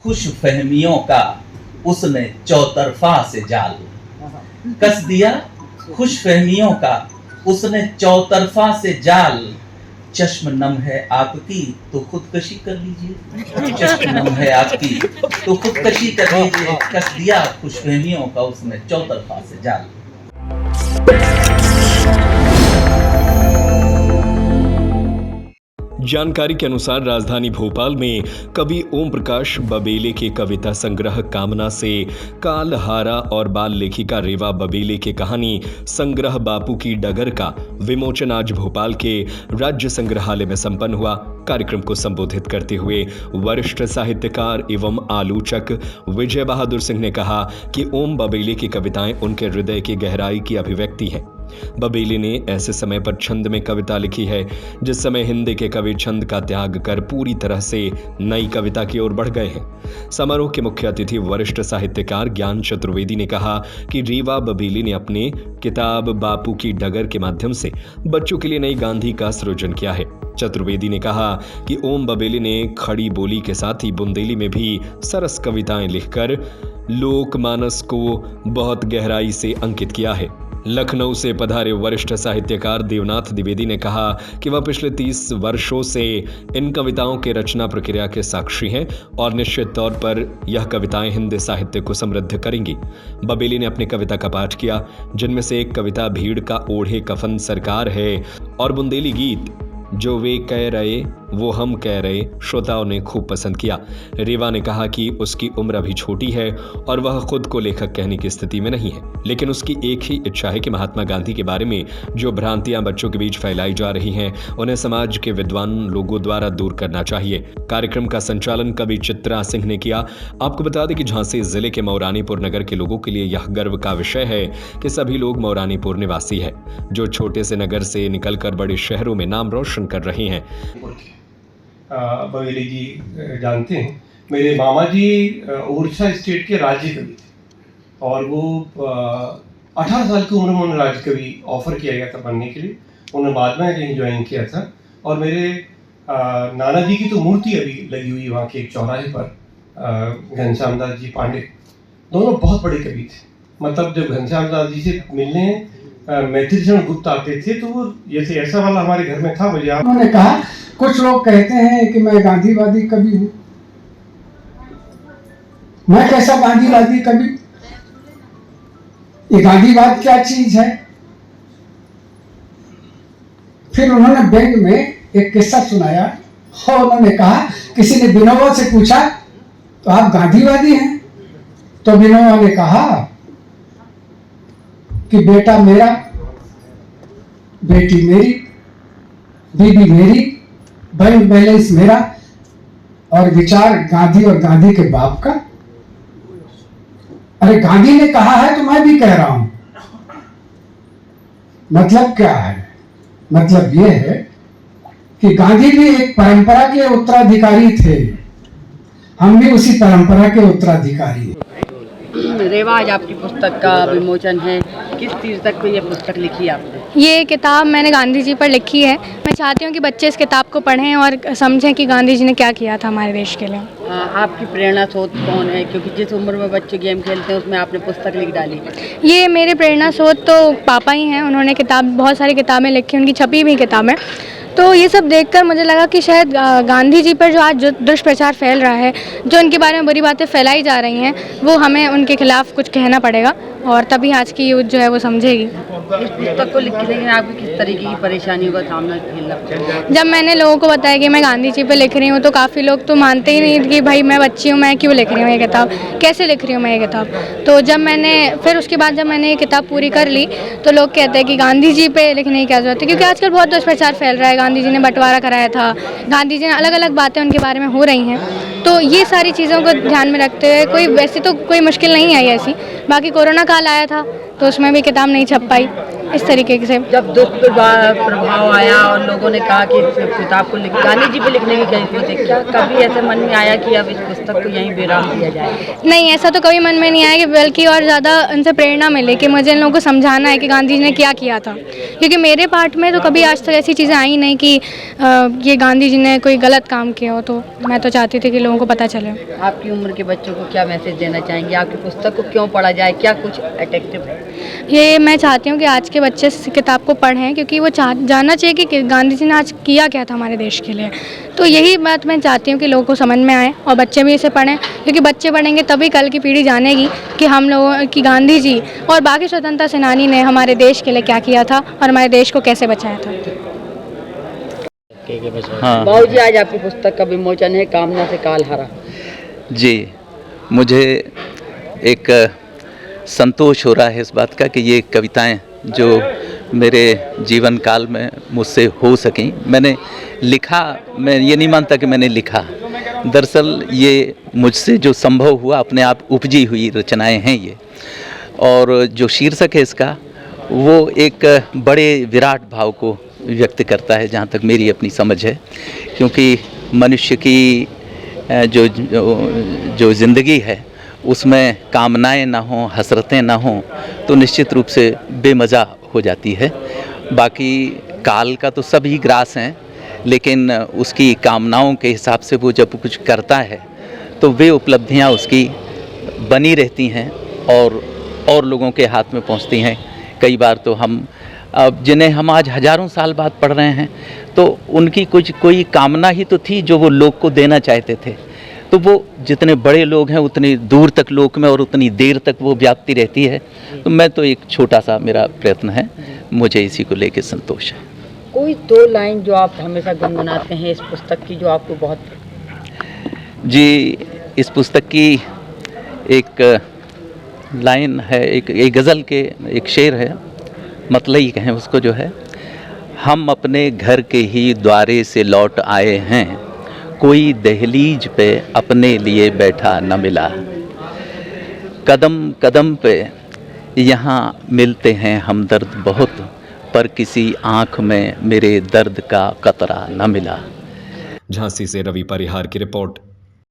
खुश फहमियों का उसने चौतरफा से जाल कस दिया, खुश फहमियों का उसने चौतरफा से जाल। चश्म नम है आपकी तो खुदकशी कर लीजिए, चश्म नम है आपकी तो खुदकशी कर लीजिए। कस दिया खुश फहमियों का उसने चौतरफा से जाल। जानकारी के अनुसार राजधानी भोपाल में कवि ओम प्रकाश बबेले के कविता संग्रह कामना से कालहारा और बाल लेखिका रेवा बबेले के कहानी संग्रह बापू की डगर का विमोचन आज भोपाल के राज्य संग्रहालय में संपन्न हुआ। कार्यक्रम को संबोधित करते हुए वरिष्ठ साहित्यकार एवं आलोचक विजय बहादुर सिंह ने कहा कि ओम बबेले की कविताएं उनके हृदय की गहराई की अभिव्यक्ति है। बबेले ने ऐसे समय पर छंद में कविता लिखी है जिस समय हिंदी के कवि छंद का त्याग कर पूरी तरह से नई कविता की ओर बढ़ गए हैं। समारोह के मुख्य अतिथि वरिष्ठ साहित्यकार ज्ञान चतुर्वेदी ने कहा कि रेवा बबेले ने अपने किताब बापू की डगर के माध्यम से बच्चों के लिए नई गांधी का सृजन किया है। चतुर्वेदी ने कहा कि ओम बबेले ने खड़ी बोली के साथ ही बुंदेली में भी सरस कविताएं लिखकर लोकमानस को बहुत गहराई से अंकित किया है। लखनऊ से पधारे वरिष्ठ साहित्यकार देवनाथ द्विवेदी ने कहा कि वह पिछले 30 वर्षों से इन कविताओं के रचना प्रक्रिया के साक्षी हैं और निश्चित तौर पर यह कविताएं हिंदी साहित्य को समृद्ध करेंगी। बबेले ने अपनी कविता का पाठ किया, जिनमें से एक कविता भीड़ का ओढ़े कफन सरकार है और बुंदेली गीत जो वे कह रहे वो हम कह रहे श्रोताओं ने खूब पसंद किया। रेवा ने कहा कि उसकी उम्र अभी छोटी है और वह खुद को लेखक कहने की स्थिति में नहीं है, लेकिन उसकी एक ही इच्छा है कि महात्मा गांधी के बारे में जो भ्रांतियां बच्चों के बीच फैलाई जा रही हैं उन्हें समाज के विद्वान लोगों द्वारा दूर करना चाहिए। कार्यक्रम का संचालन कवि चित्रा सिंह ने किया। आपको बता दें कि झांसी जिले के मौरानीपुर नगर के लोगों के लिए यह गर्व का विषय है कि सभी लोग मौरानीपुर निवासी है जो छोटे से नगर से निकलकर बड़े शहरों में नाम रोशन कर रहे हैं। बबेले जी जानते हैं, मेरे मामा जी उड़ीसा स्टेट के राज्य कवि थे और वो 18 साल की उम्र में उन्हें राज्य कवि ऑफर किया गया था बनने के लिए। उन्होंने बाद में कहीं ज्वाइन किया था और मेरे नाना जी की तो मूर्ति अभी लगी हुई वहाँ के एक चौराहे पर। घनश्याम दास जी पांडे दोनों बहुत बड़े कवि थे। मतलब जब घनश्याम दास जी से मिलने मैथिली गुप्त आते थे तो वो जैसे ऐसा वाला हमारे घर में था। मुझे उन्होंने कहा कुछ लोग कहते हैं कि मैं गांधीवादी कवि हूं। मैं कैसा गांधीवादी कवि? ये गांधीवाद क्या चीज है? फिर उन्होंने बैंक में एक किस्सा सुनाया और उन्होंने कहा किसी ने विनोबा से पूछा तो आप गांधीवादी हैं? तो विनोबा ने कहा कि बेटा मेरा, बेटी मेरी, बीबी मेरी, बैंक बैलेंस मेरा और विचार गांधी और गांधी के बाप का। अरे गांधी ने कहा है तो मैं भी कह रहा हूं। मतलब क्या है? मतलब यह है कि गांधी भी एक परंपरा के उत्तराधिकारी थे, हम भी उसी परंपरा के उत्तराधिकारी हैं। रेवा, आज आपकी पुस्तक का विमोचन है, किस शीर्षक पे ये पुस्तक लिखी आपने? ये किताब मैंने गांधी जी पर लिखी है। मैं चाहती हूँ कि बच्चे इस किताब को पढ़ें और समझें कि गांधी जी ने क्या किया था हमारे देश के लिए। आपकी प्रेरणा स्रोत कौन है? क्योंकि जिस उम्र में बच्चे गेम खेलते हैं उसमें आपने पुस्तक लिख डाली। ये मेरे प्रेरणा स्रोत तो पापा ही हैं। उन्होंने बहुत सारी किताबें लिखी, उनकी छपी भी किताबें। तो ये सब देखकर मुझे लगा कि शायद गांधी जी पर जो आज जो दुष्प्रचार फैल रहा है, जो उनके बारे में बुरी बातें फैलाई जा रही हैं, वो हमें उनके खिलाफ कुछ कहना पड़ेगा और तभी आज की यूथ जो है वो समझेगी। इस पुस्तक को लिखने में आपको किस तरीके की परेशानियों का सामना करना पड़ा? जब मैंने लोगों को बताया कि मैं गांधी जी पे लिख रही हूँ तो काफ़ी लोग तो मानते ही नहीं कि भाई मैं बच्ची हूँ, मैं क्यों लिख रही हूँ ये किताब, कैसे लिख रही हूँ मैं ये किताब। तो फिर उसके बाद जब मैंने ये किताब पूरी कर ली तो लोग कहते हैं कि गांधी जी पे लिखने की क्या जरूरत है, क्योंकि आजकल बहुत दुष्प्रचार फैल रहा है। गांधी जी ने बंटवारा कराया था, गांधी जी ने अलग अलग बातें उनके बारे में हो रही हैं। तो ये सारी चीज़ों को ध्यान में रखते हुए वैसे तो कोई मुश्किल नहीं आई ऐसी। बाकी कोरोना काल आया था तो उसमें भी किताब नहीं छप पाई, इस तरीके से। जब दुष्प्रभाव आया और लोगों ने कहा कि इस किताब को गांधी जी पे लिखने की कैफियत है, क्या कभी ऐसे मन में आया कि अब इस पुस्तक को यहीं विराम दिया जाए? नहीं, ऐसा तो कभी मन में नहीं आया, कि बल्कि और ज़्यादा उनसे प्रेरणा मिले कि मुझे इन लोगों को समझाना है कि गांधी जी ने क्या किया था। क्योंकि मेरे पार्ट में तो कभी आज तक ऐसी चीज़ें आई नहीं कि ये गांधी जी ने कोई गलत काम किया हो, तो मैं तो चाहती थी कि लोगों को पता चले। आपकी उम्र के बच्चों को क्या मैसेज देना चाहेंगे? आपकी पुस्तक को क्यों पढ़ा जाए, क्या कुछ अट्रैक्टिव है? ये मैं चाहती हूँ कि आज के बच्चे इस किताब को पढ़ें, क्योंकि वो जानना चाहिए कि गांधी जी ने आज किया क्या था हमारे देश के लिए। तो यही बात मैं चाहती हूँ कि लोगों को समझ में आए और बच्चे भी इसे पढ़ें, क्योंकि बच्चे पढ़ेंगे तभी कल की पीढ़ी जानेगी कि हम लोगों की गांधी जी और बाकी स्वतंत्रता सेनानी ने हमारे देश के लिए क्या किया था और हमारे देश को कैसे बचाया था। हाँ बाबू जी, आज आपकी पुस्तक का विमोचन है, कामना से काल हरा। जी, मुझे एक संतोष हो रहा है इस बात का कि ये कविताएं जो मेरे जीवन काल में मुझसे हो सकें। मैंने लिखा, मैं ये नहीं मानता कि मैंने लिखा, दरअसल ये मुझसे जो संभव हुआ अपने आप उपजी हुई रचनाएं हैं ये। और जो शीर्षक है इसका वो एक बड़े विराट भाव को व्यक्त करता है, जहाँ तक मेरी अपनी समझ है। क्योंकि मनुष्य की जो ज़िंदगी है उसमें कामनाएं ना हों, हसरतें ना हों, तो निश्चित रूप से बेमज़ा हो जाती है। बाकी काल का तो सभी ग्रास हैं, लेकिन उसकी कामनाओं के हिसाब से वो जब कुछ करता है तो वे उपलब्धियां उसकी बनी रहती हैं और लोगों के हाथ में पहुंचती हैं। कई बार तो हम जिन्हें हम आज हज़ारों साल बाद पढ़ रहे हैं, तो उनकी कोई कामना ही तो थी जो वो लोग को देना चाहते थे। तो वो जितने बड़े लोग हैं उतनी दूर तक लोक में और उतनी देर तक वो व्याप्ति रहती है। तो मैं तो एक छोटा सा मेरा प्रयत्न है, मुझे इसी को लेकर संतोष है। कोई दो लाइन जो आप हमेशा गुनगुनाते हैं इस पुस्तक की, जो आपको बहुत? जी, इस पुस्तक की एक लाइन है, एक गज़ल के एक शेर है, मतलई कहें उसको, जो है, हम अपने घर के ही द्वारे से लौट आए हैं, कोई दहलीज पे अपने लिए बैठा न मिला, कदम कदम पे यहाँ मिलते हैं हमदर्द बहुत, पर किसी आँख में मेरे दर्द का कतरा न मिला। झांसी से रवि परिहार की रिपोर्ट।